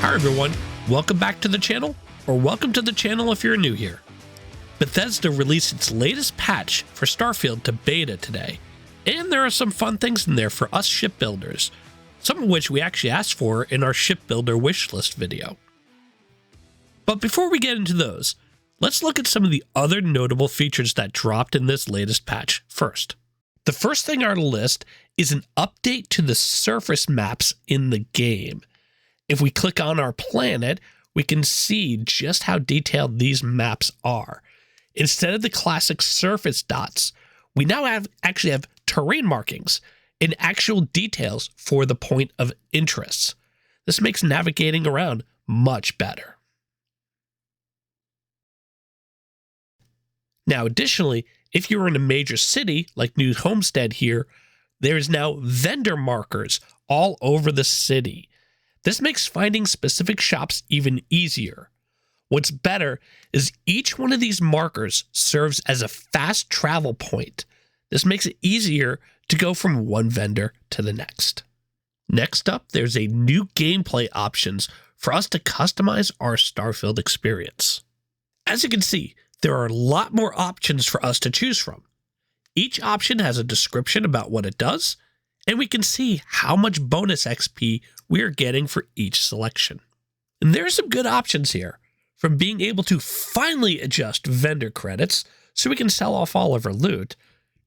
Hi everyone, welcome back to the channel, or welcome to the channel if you're new here. Bethesda released its latest patch for Starfield to beta today, and there are some fun things in there for us shipbuilders, some of which we actually asked for in our shipbuilder wishlist video. But before we get into those, let's look at some of the other notable features that dropped in this latest patch first. The first thing on the list is an update to the surface maps in the game. If we click on our planet, we can see just how detailed these maps are. Instead of the classic surface dots, we now actually have terrain markings and actual details for the point of interest. This makes navigating around much better. Now, additionally, if you're in a major city like New Homestead here, there's now vendor markers all over the city. This makes finding specific shops even easier. What's better is each one of these markers serves as a fast travel point. This makes it easier to go from one vendor to the next. Next up, there's a new gameplay options for us to customize our Starfield experience. As you can see, there are a lot more options for us to choose from. Each option has a description about what it does, and we can see how much bonus XP we are getting for each selection. And there are some good options here, from being able to finally adjust vendor credits so we can sell off all of our loot,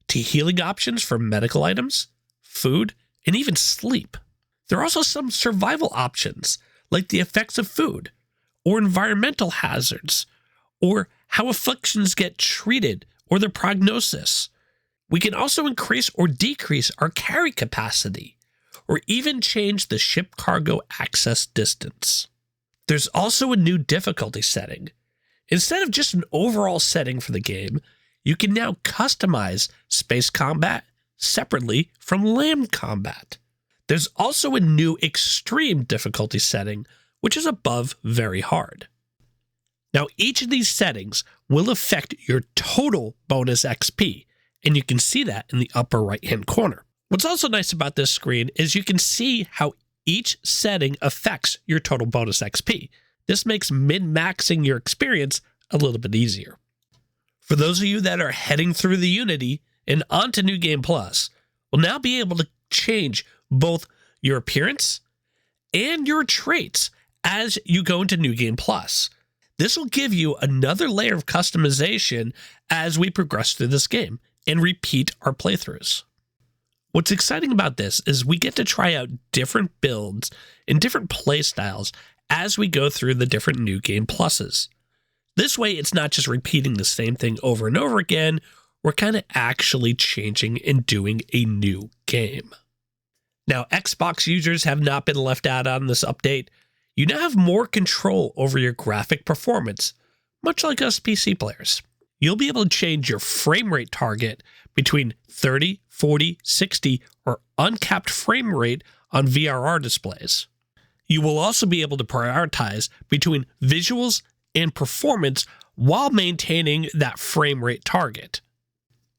to healing options for medical items, food, and even sleep. There are also some survival options, like the effects of food, or environmental hazards, or how afflictions get treated, or their prognosis. We can also increase or decrease our carry capacity, or even change the ship cargo access distance. There's also a new difficulty setting. Instead of just an overall setting for the game, you can now customize space combat separately from land combat. There's also a new extreme difficulty setting, which is above very hard. Now, each of these settings will affect your total bonus XP, and you can see that in the upper right-hand corner. What's also nice about this screen is you can see how each setting affects your total bonus XP. This makes min-maxing your experience a little bit easier. For those of you that are heading through the Unity and onto New Game Plus, will now be able to change both your appearance and your traits as you go into New Game Plus. This will give you another layer of customization as we progress through this game and repeat our playthroughs. What's exciting about this is we get to try out different builds and different playstyles as we go through the different New Game Pluses. This way, it's not just repeating the same thing over and over again. We're kind of actually changing and doing a new game. Now, Xbox users have not been left out on this update. You now have more control over your graphic performance, much like us PC players. You'll be able to change your frame rate target between 30, 40, 60, or uncapped frame rate on VRR displays. You will also be able to prioritize between visuals and performance while maintaining that frame rate target.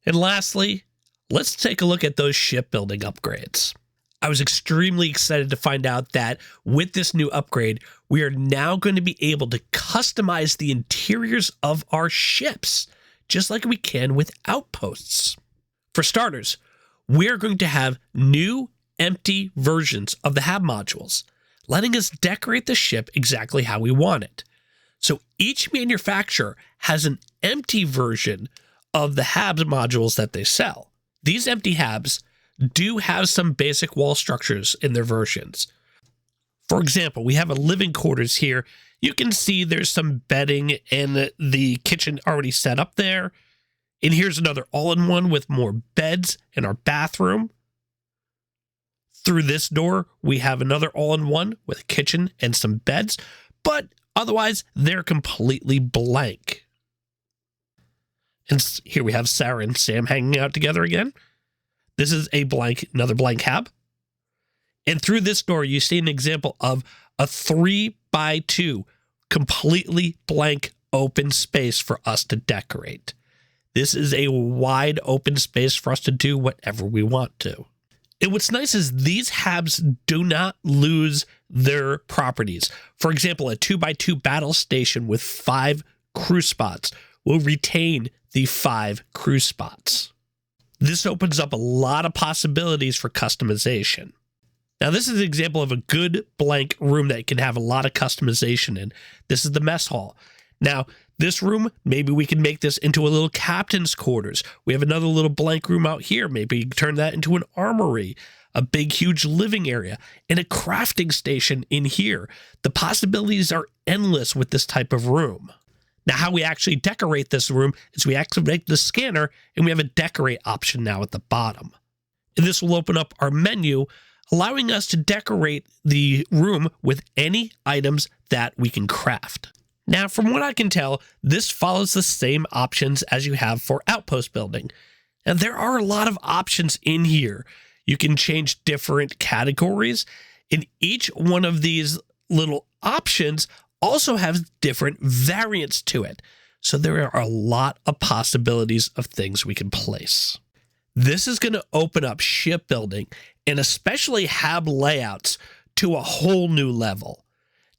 And lastly, let's take a look at those shipbuilding upgrades. I was extremely excited to find out that with this new upgrade, we are now going to be able to customize the interiors of our ships, just like we can with outposts. For starters, we're going to have new empty versions of the hab modules, letting us decorate the ship exactly how we want it. So each manufacturer has an empty version of the hab modules that they sell. These empty habs do have some basic wall structures in their versions. For example, we have a living quarters here. You can see there's some bedding and the kitchen already set up there. And here's another all-in-one with more beds in our bathroom. Through this door, we have another all-in-one with a kitchen and some beds, but otherwise, they're completely blank. And here we have Sarah and Sam hanging out together again. This is another blank hab. And through this door, you see an example of a 3x2 completely blank open space for us to decorate. This is a wide open space for us to do whatever we want to. And what's nice is these HABs do not lose their properties. For example, a 2x2 battle station with 5 crew spots will retain the 5 crew spots. This opens up a lot of possibilities for customization. Now, this is an example of a good blank room that can have a lot of customization in. This is the mess hall. Now, this room, maybe we can make this into a little captain's quarters. We have another little blank room out here. Maybe turn that into an armory, a big, huge living area, and a crafting station in here. The possibilities are endless with this type of room. Now, how we actually decorate this room is we activate the scanner, and we have a decorate option now at the bottom. And this will open up our menu, allowing us to decorate the room with any items that we can craft. Now, from what I can tell, this follows the same options as you have for outpost building. And there are a lot of options in here. You can change different categories, and each one of these little options also has different variants to it. So there are a lot of possibilities of things we can place. This is going to open up shipbuilding and especially HAB layouts to a whole new level.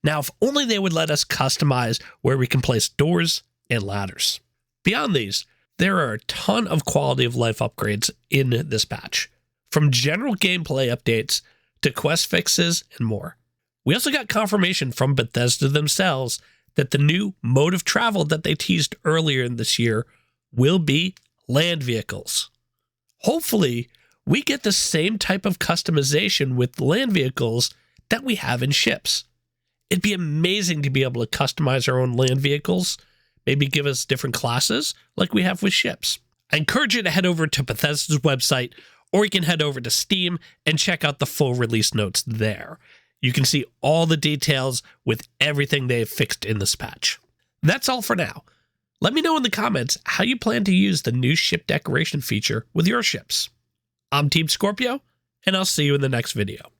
Now, if only they would let us customize where we can place doors and ladders. Beyond these, there are a ton of quality of life upgrades in this patch, from general gameplay updates to quest fixes and more. We also got confirmation from Bethesda themselves that the new mode of travel that they teased earlier in this year will be land vehicles. Hopefully, we get the same type of customization with land vehicles that we have in ships. It'd be amazing to be able to customize our own land vehicles, maybe give us different classes like we have with ships. I encourage you to head over to Bethesda's website, or you can head over to Steam and check out the full release notes there. You can see all the details with everything they have fixed in this patch. That's all for now. Let me know in the comments how you plan to use the new ship decoration feature with your ships. I'm Team Scorpio, and I'll see you in the next video.